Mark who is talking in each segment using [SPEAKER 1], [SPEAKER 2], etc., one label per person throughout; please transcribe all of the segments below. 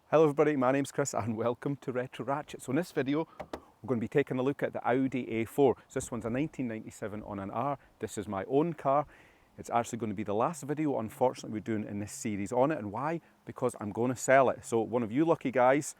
[SPEAKER 1] Hello everybody, my name's Chris and welcome to Retro Ratchet. So in this video, we're going to be taking a look at the Audi A4. So this one's a 1997 on an R. This is my own car. It's actually going to be the last video, unfortunately, we're doing in this series on it. And why? Because I'm going to sell it. So one of you lucky guys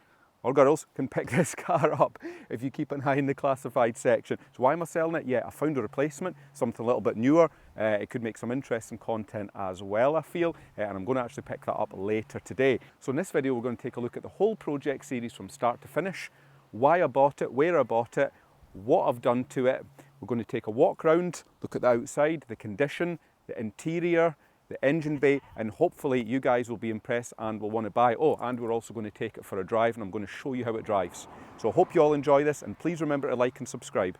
[SPEAKER 1] or girls can pick this car up if you keep an eye in the classified section. So why am I selling it? Yeah, I found a replacement, something a little bit newer. It could make some interesting content as well, I feel, and I'm going to actually pick that up later today. So in this video, we're going to take a look at the whole project series from start to finish, why I bought it, where I bought it, what I've done to it. We're going to take a walk round, look at the outside, the condition, the interior, the engine bay, and hopefully you guys will be impressed and will want to buy it. Oh, and we're also going to take it for a drive and I'm going to show you how it drives. So I hope you all enjoy this and please remember to like and subscribe.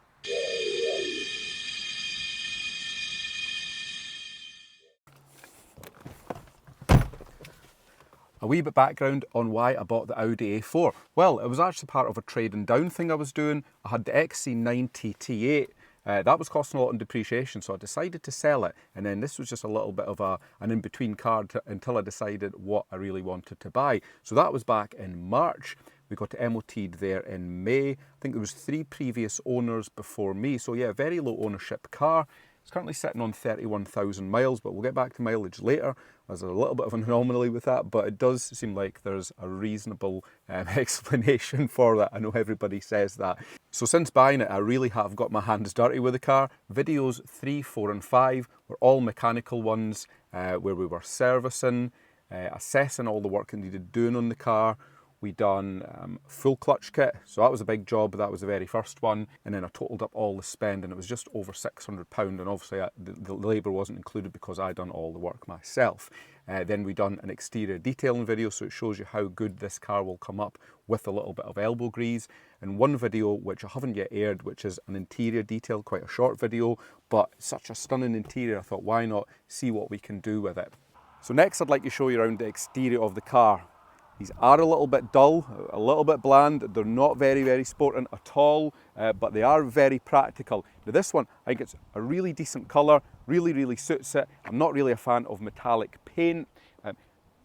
[SPEAKER 1] A wee bit background on why I bought the Audi A4. Well, it was actually part of a trade and down thing I was doing. I had the XC90 T8. That was costing a lot in depreciation, so I decided to sell it. And then this was just a little bit of an in-between car until I decided what I really wanted to buy. So that was back in March. We got to MOT'd there in May. I think there was 3 previous owners before me. So yeah, very low ownership car. It's currently sitting on 31,000 miles, but we'll get back to mileage later. There's a little bit of an anomaly with that, but it does seem like there's a reasonable explanation for that. I know everybody says that. So since buying it, I really have got my hands dirty with the car. Videos 3, 4 and 5 were all mechanical ones where we were servicing, assessing all the work that needed doing on the car. We done full clutch kit, so that was a big job. That was the very first one, and then I totaled up all the spend, and it was just over £600. And obviously, the labour wasn't included because I done all the work myself. Then we done an exterior detailing video, so it shows you how good this car will come up with a little bit of elbow grease. And one video which I haven't yet aired, which is an interior detail, quite a short video, but such a stunning interior. I thought, why not see what we can do with it? So next, I'd like to show you around the exterior of the car. These are a little bit dull, a little bit bland. They're not very sporting at all, but they are very practical. Now this one, I think it's a really decent colour, really suits it. I'm not really a fan of metallic paint.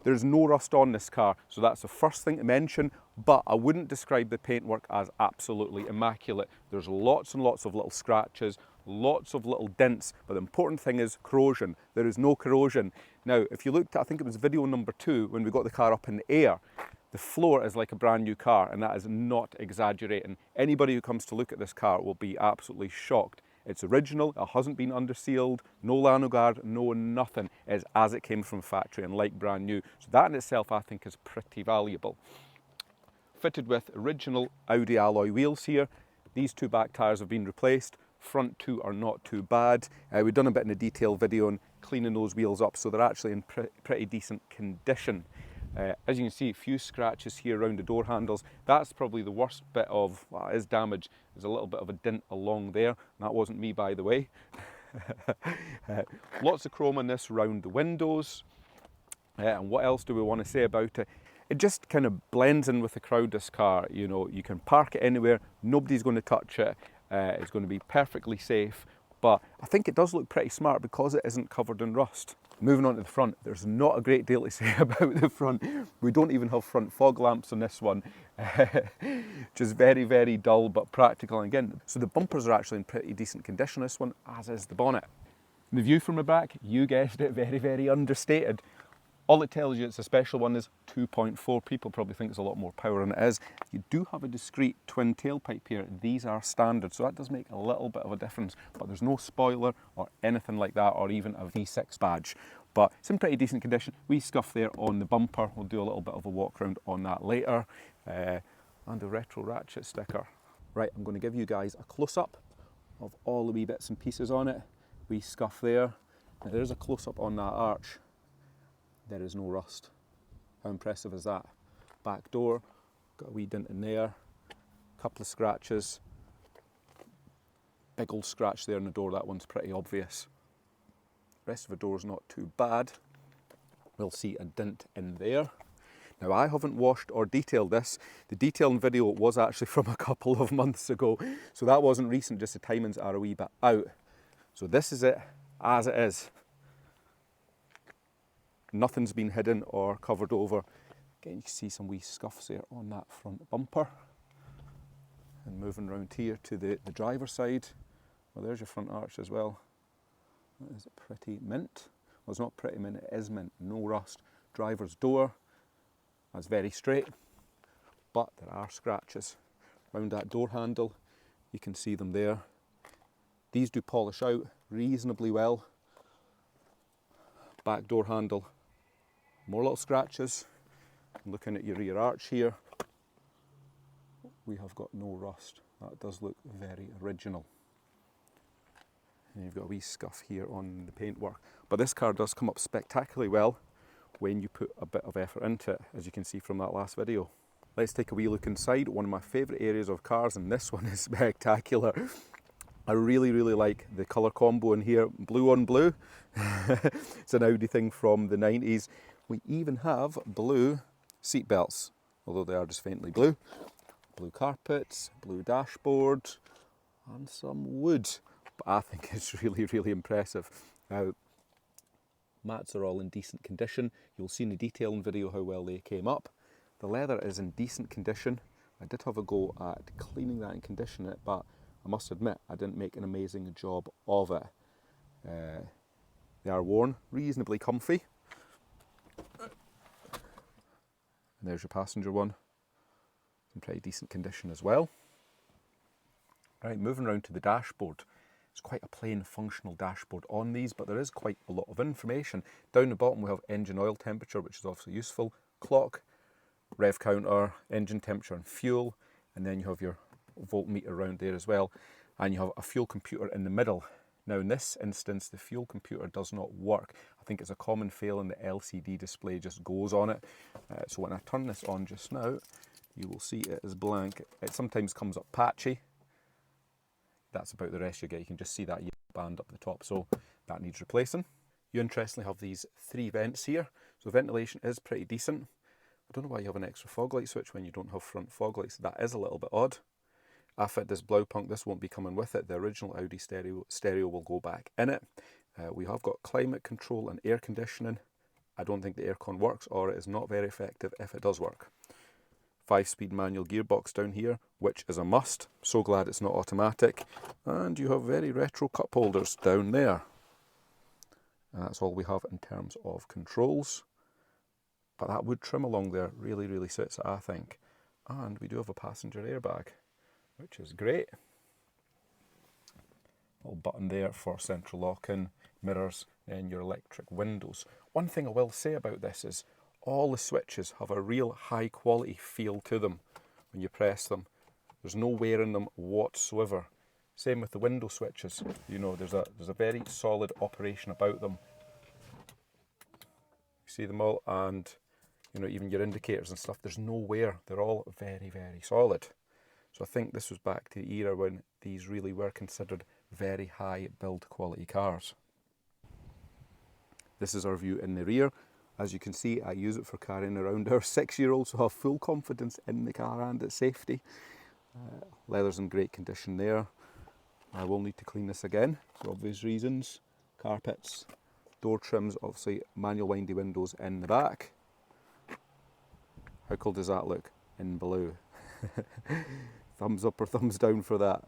[SPEAKER 1] There's no rust on this car, so that's the first thing to mention, but I wouldn't describe the paintwork as absolutely immaculate. There's lots and lots of little scratches, lots of little dents, but the important thing is corrosion. There is no corrosion. Now, if you looked at, I think it was video number 2, when we got the car up in the air, the floor is like a brand new car, and that is not exaggerating. Anybody who comes to look at this car will be absolutely shocked. It's original, it hasn't been undersealed, no Lanoguard, no nothing. It's as it came from factory and like brand new. So that in itself I think is pretty valuable. Fitted with original Audi alloy wheels here. These 2 back tyres have been replaced. Front 2 are not too bad. We've done a bit in a detail video on cleaning those wheels up, so they're actually in pretty decent condition. As you can see, a few scratches here around the door handles. That's probably the worst bit of what is damage. There's a little bit of a dent along there. That wasn't me, by the way. Lots of chrome in this round the windows. And what else do we want to say about it? It just kind of blends in with the crowd, this car. You know, you can park it anywhere. Nobody's going to touch it. It's going to be perfectly safe. But I think it does look pretty smart because it isn't covered in rust. Moving on to the front, there's not a great deal to say about the front. We don't even have front fog lamps on this one. Just very dull but practical. And again, so the bumpers are actually in pretty decent condition, this one, as is the bonnet. And the view from the back, you guessed it, very understated. All it tells you it's a special one is 2.4. People probably think it's a lot more power than it is. You do have a discrete twin tailpipe here. These are standard, so that does make a little bit of a difference. But there's no spoiler or anything like that, or even a V6 badge. But it's in pretty decent condition. We scuff there on the bumper. We'll do a little bit of a walk around on that later. And the Retro Ratchet sticker. Right, I'm going to give you guys a close-up of all the wee bits and pieces on it. We scuff there. Now there's a close-up on that arch. There is no rust. How impressive is that? Back door, got a wee dent in there, couple of scratches, big old scratch there in the door, that one's pretty obvious. Rest of the door's not too bad. We'll see a dent in there. Now I haven't washed or detailed this. The detailing video was actually from a couple of months ago, so that wasn't recent, just the timings are a wee bit out. So this is it as it is. Nothing's been hidden or covered over. Again, you can see some wee scuffs there on that front bumper. And moving around here to the driver's side, well, there's your front arch as well. That is pretty mint. Well, it's not pretty mint, it is mint, no rust. Driver's door, that's very straight, but there are scratches around that door handle. You can see them there. These do polish out reasonably well. Back door handle, more little scratches. Looking at your rear arch here, we have got no rust. That does look very original. And you've got a wee scuff here on the paintwork. But this car does come up spectacularly well when you put a bit of effort into it, as you can see from that last video. Let's take a wee look inside. One of my favourite areas of cars, and this one is spectacular. I really, really like the colour combo in here, blue on blue. It's an Audi thing from the 90s. We even have blue seat belts, although they are just faintly blue. Blue carpets, blue dashboard, and some wood. But I think it's really, really impressive. Now, mats are all in decent condition. You'll see in the detailing video how well they came up. The leather is in decent condition. I did have a go at cleaning that and conditioning it, but I must admit I didn't make an amazing job of it. They are worn, reasonably comfy. And there's your passenger one. In pretty decent condition as well. Right, moving around to the dashboard. It's quite a plain functional dashboard on these, but there is quite a lot of information. Down the bottom we have engine oil temperature, which is obviously useful, clock, rev counter, engine temperature and fuel, and then you have your voltmeter around there as well, and you have a fuel computer in the middle. Now in this instance the fuel computer does not work. I think it's a common failing, the LCD display just goes on it. So when I turn this on just now, you will see it is blank. It sometimes comes up patchy. That's about the rest you get. You can just see that yellow band up the top, so that needs replacing. You interestingly have these 3 vents here, so ventilation is pretty decent. I don't know why you have an extra fog light switch when you don't have front fog lights. That is a little bit odd. I fit this Blaupunkt, this won't be coming with it. The original Audi stereo will go back in it. We have got climate control and air conditioning. I don't think the aircon works, or it is not very effective if it does work. 5-speed manual gearbox down here, which is a must. So glad it's not automatic. And you have very retro cup holders down there. And that's all we have in terms of controls. But that wood trim along there really, really suits it, I think. And we do have a passenger airbag, which is great. Little button there for central lock-in, mirrors, and your electric windows. One thing I will say about this is all the switches have a real high quality feel to them when you press them. There's no wear in them whatsoever. Same with the window switches. You know, there's a very solid operation about them. You see them all, and you know, even your indicators and stuff, there's no wear. They're all very, very solid. So I think this was back to the era when these really were considered very high build quality cars. This is our view in the rear. As you can see, I use it for carrying around our 6-year-old, so I have full confidence in the car and its safety. Leather's in great condition there. I will need to clean this again for obvious reasons. Carpets, door trims, obviously manual windy windows in the back. How cool does that look in blue? Thumbs up or thumbs down for that.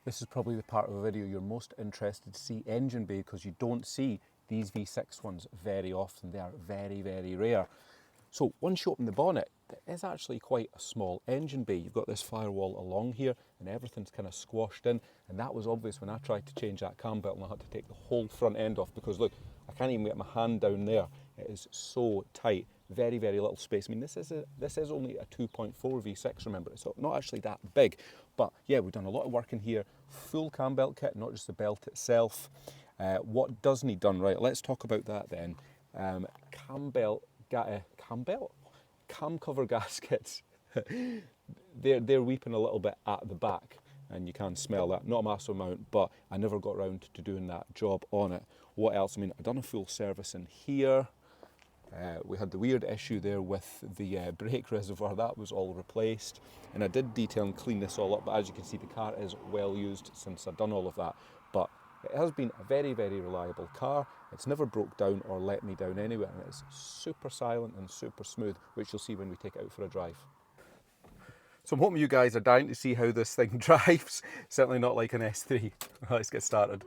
[SPEAKER 1] This is probably the part of the video you're most interested to see engine bay, because you don't see these V6 ones very often. They are very, very rare. So once you open the bonnet, there is actually quite a small engine bay. You've got this firewall along here and everything's kind of squashed in, and that was obvious when I tried to change that cam belt and I had to take the whole front end off, because look, I can't even get my hand down there. It is so tight. Very, very little space. I mean, this is only a 2.4 V6, remember, it's not actually that big. But yeah, we've done a lot of work in here. Full cam belt kit, not just the belt itself. What does need done, right, let's talk about that then. Cam cover gaskets. they're weeping a little bit at the back, and you can smell that. Not a massive amount, but I never got around to doing that job on it. What else? I mean, I've done a full service in here. We had the weird issue there with the brake reservoir. That was all replaced, and I did detail and clean this all up, but as you can see, the car is well used since I've done all of that. But It has been a very, very reliable car. It's never broke down or let me down anywhere, and it's super silent and super smooth, which you'll see when we take it out for a drive. So I'm hoping you guys are dying to see how this thing drives. Certainly not like an S3. Let's get started.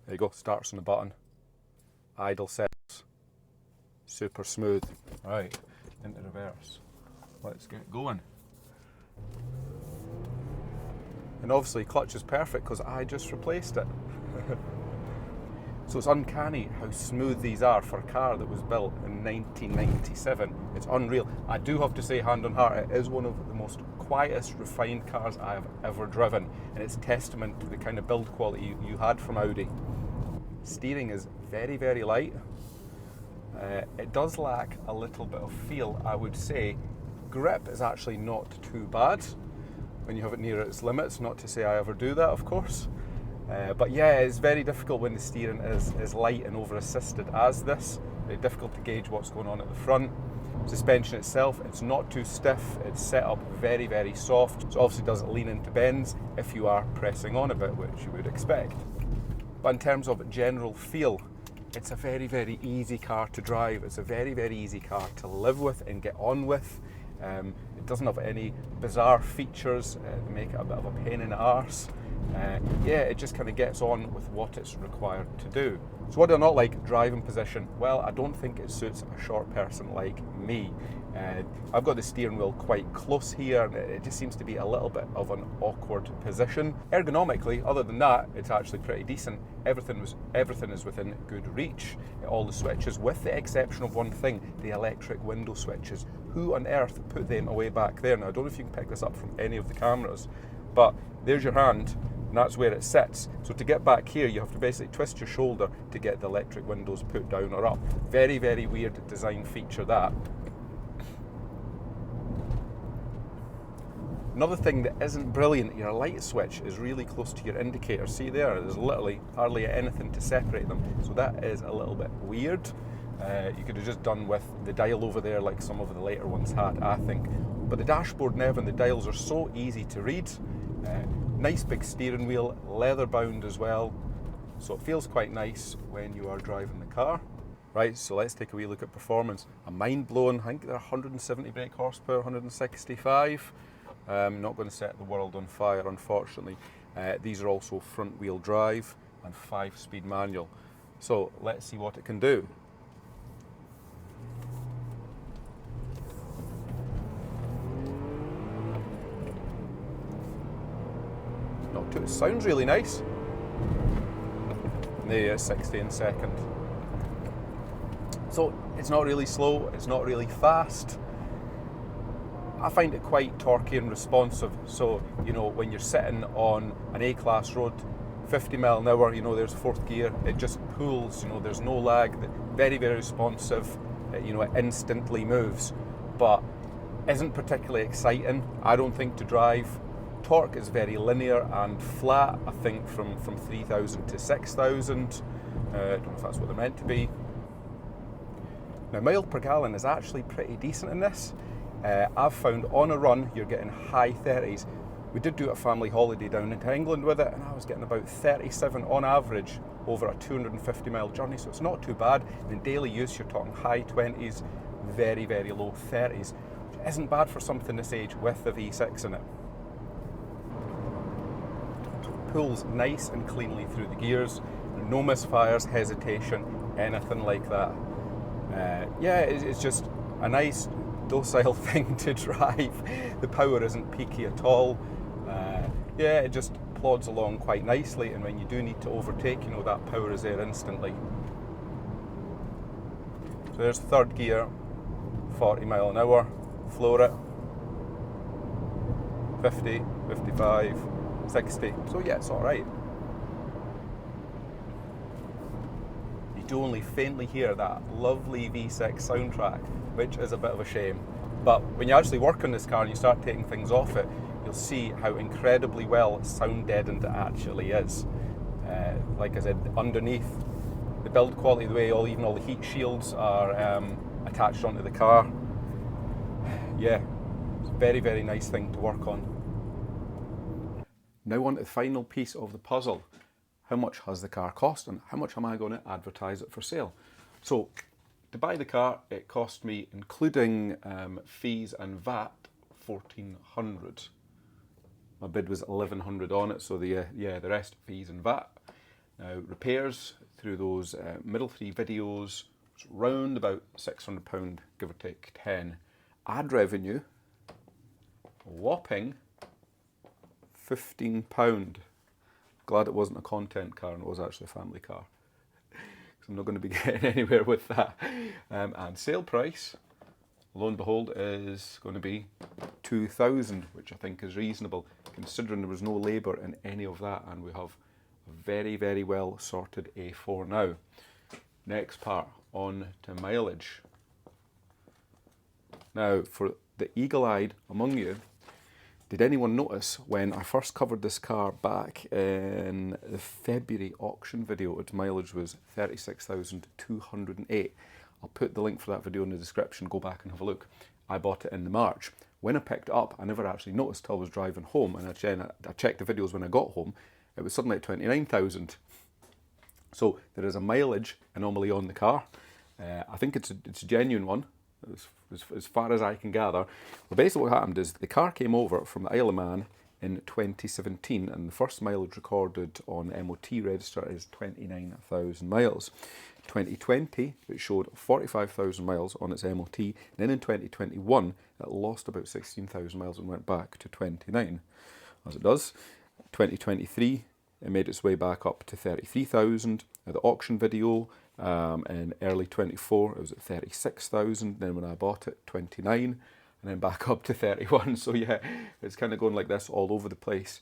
[SPEAKER 1] There you go, starts on the button. Idle settings. Super smooth. Right, into reverse. Let's get going. And obviously clutch is perfect because I just replaced it. So it's uncanny how smooth these are for a car that was built in 1997. It's unreal. I do have to say, hand on heart, it is one of the most quietest, refined cars I have ever driven, and it's testament to the kind of build quality you had from Audi. Steering is very, very light. It does lack a little bit of feel, I would say. Grip is actually not too bad when you have it near its limits, not to say I ever do that, of course. But yeah, it's very difficult when the steering is light and over-assisted as this. Very difficult to gauge what's going on at the front. Suspension itself, it's not too stiff. It's set up very, very soft. So obviously doesn't lean into bends if you are pressing on a bit, which you would expect. But in terms of general feel, it's a very, very easy car to drive. It's a very, very easy car to live with and get on with. It doesn't have any bizarre features that make it a bit of a pain in the arse. Yeah, it just kind of gets on with what it's required to do. So what do I not like? Driving position. Well, I don't think it suits a short person like me. I've got the steering wheel quite close here, and it just seems to be a little bit of an awkward position. Ergonomically, other than that, it's actually pretty decent. Everything is within good reach. All the switches, with the exception of one thing, the electric window switches. Who on earth put them away back there? Now, I don't know if you can pick this up from any of the cameras, but there's your hand, and that's where it sits. So to get back here, you have to basically twist your shoulder to get the electric windows put down or up. Very, very weird design feature, that. Another thing that isn't brilliant, your light switch is really close to your indicator. See there's literally hardly anything to separate them. So that is a little bit weird. You could have just done with the dial over there like some of the later ones had, I think. But the dashboard nav and the dials are so easy to read. Nice big steering wheel, leather bound as well. So it feels quite nice when you are driving the car. Right, so let's take a wee look at performance. A mind-blowing, I think they're 170 brake horsepower, 165. Not going to set the world on fire, unfortunately. These are also front-wheel drive and 5-speed manual. So let's see what it can do. It sounds really nice. There you 60 in second. So it's not really slow, it's not really fast. I find it quite torquey and responsive. So, you know, when you're sitting on an A-class road, 50 mile an hour, you know, there's fourth gear, it just pulls, you know, there's no lag, very, very responsive, you know, it instantly moves, but isn't particularly exciting, I don't think, to drive. Torque is very linear and flat, I think from 3,000 to 6,000. I don't know if that's what they're meant to be. Now, mile per gallon is actually pretty decent in this. I've found on a run you're getting high 30s. We did do a family holiday down into England with it, and I was getting about 37 on average over a 250 mile journey, so it's not too bad. In daily use you're talking high 20s, very, very low 30s, which isn't bad for something this age with the V6 in it. Pulls nice and cleanly through the gears, no misfires, hesitation, anything like that. Yeah, it's just a nice docile thing to drive. The power isn't peaky at all. Yeah, it just plods along quite nicely, and when you do need to overtake, you know, that power is there instantly. So there's third gear, 40 mile an hour, floor it, 50, 55, 60, so yeah, it's alright. You do only faintly hear that lovely V6 soundtrack, which is a bit of a shame. But when you actually work on this car and you start taking things off it, you'll see how incredibly well sound deadened it actually is. Like I said, underneath, the build quality, the way even all the heat shields are attached onto the car, yeah, it's a very, very nice thing to work on. Now on to the final piece of the puzzle. how much has the car cost and how much am I going to advertise it for sale. So to buy the car, it cost me, including fees and VAT, $1,400. My bid was $1,100 on it, so the rest fees and VAT. Now repairs through those middle three videos, it's round about £600, give or take 10. Ad revenue, whopping £15. Glad it wasn't a content car and it was actually a family car. So I'm not going to be getting anywhere with that. And sale price, lo and behold, is going to be £2,000, which I think is reasonable, considering there was no labour in any of that, and we have a very, very well sorted A4 now. Next part, on to mileage. Now, for the eagle-eyed among you, did anyone notice when I first covered this car back in the February auction video, its mileage was 36,208. I'll put the link for that video in the description, go back and have a look. I bought it in the March. When I picked it up, I never actually noticed till I was driving home, and I checked the videos when I got home, it was suddenly at 29,000. So there is a mileage anomaly on the car. I think it's a genuine one, as far as I can gather. Well, basically what happened is the car came over from the Isle of Man in 2017, and the first mileage recorded on the MOT register is 29,000 miles. 2020, it showed 45,000 miles on its MOT. Then in 2021, it lost about 16,000 miles and went back to 29, as it does. 2023, it made its way back up to 33,000. The auction video in early 24, it was at 36,000. Then when I bought it, 29, and then back up to 31. So yeah, it's kind of going like this all over the place.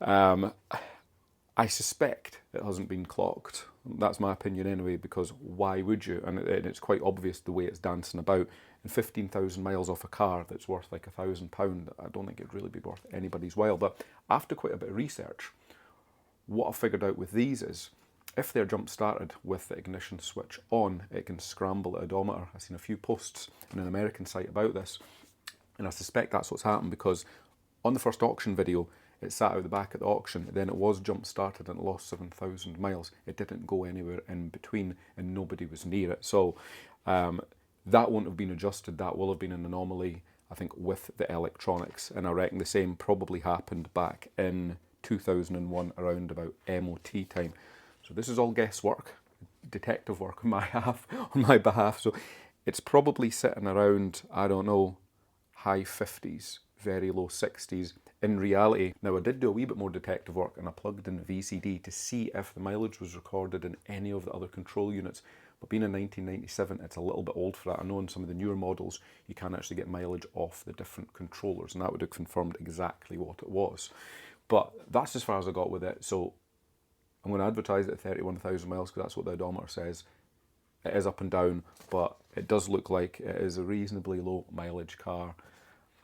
[SPEAKER 1] I suspect it hasn't been clocked. That's my opinion anyway, because why would you? And it's quite obvious the way it's dancing about. And 15,000 miles off a car that's worth like £1,000, I don't think it'd really be worth anybody's while. But after quite a bit of research, what I figured out with these is, if they're jump started with the ignition switch on, it can scramble the odometer. I've seen a few posts on an American site about this, and I suspect that's what's happened, because on the first auction video, it sat out the back at the auction, then it was jump started and it lost 7,000 miles. It didn't go anywhere in between and nobody was near it. So that won't have been adjusted. That will have been an anomaly, I think, with the electronics. And I reckon the same probably happened back in 2001 around about MOT time. So this is all guesswork, detective work on my behalf. So it's probably sitting around, I don't know, high 50s, very low 60s. In reality, now I did do a wee bit more detective work and I plugged in VCD to see if the mileage was recorded in any of the other control units. But being in 1997, it's a little bit old for that. I know in some of the newer models, you can actually get mileage off the different controllers, and that would have confirmed exactly what it was. But that's as far as I got with it. So I'm going to advertise it at 31,000 miles because that's what the odometer says. It is up and down, but it does look like it is a reasonably low mileage car.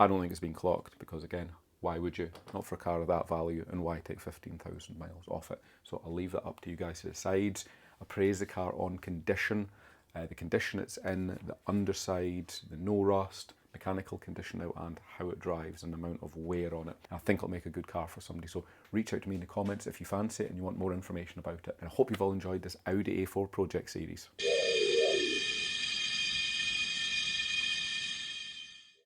[SPEAKER 1] I don't think it's been clocked because, again, why would you? Not for a car of that value, and why take 15,000 miles off it? So I'll leave that up to you guys to decide. Appraise the car on condition, the condition it's in, the underside, the no rust, mechanical condition out, and how it drives and the amount of wear on it. I think it'll make a good car for somebody. So reach out to me in the comments if you fancy it and you want more information about it. And I hope you've all enjoyed this Audi A4 project series.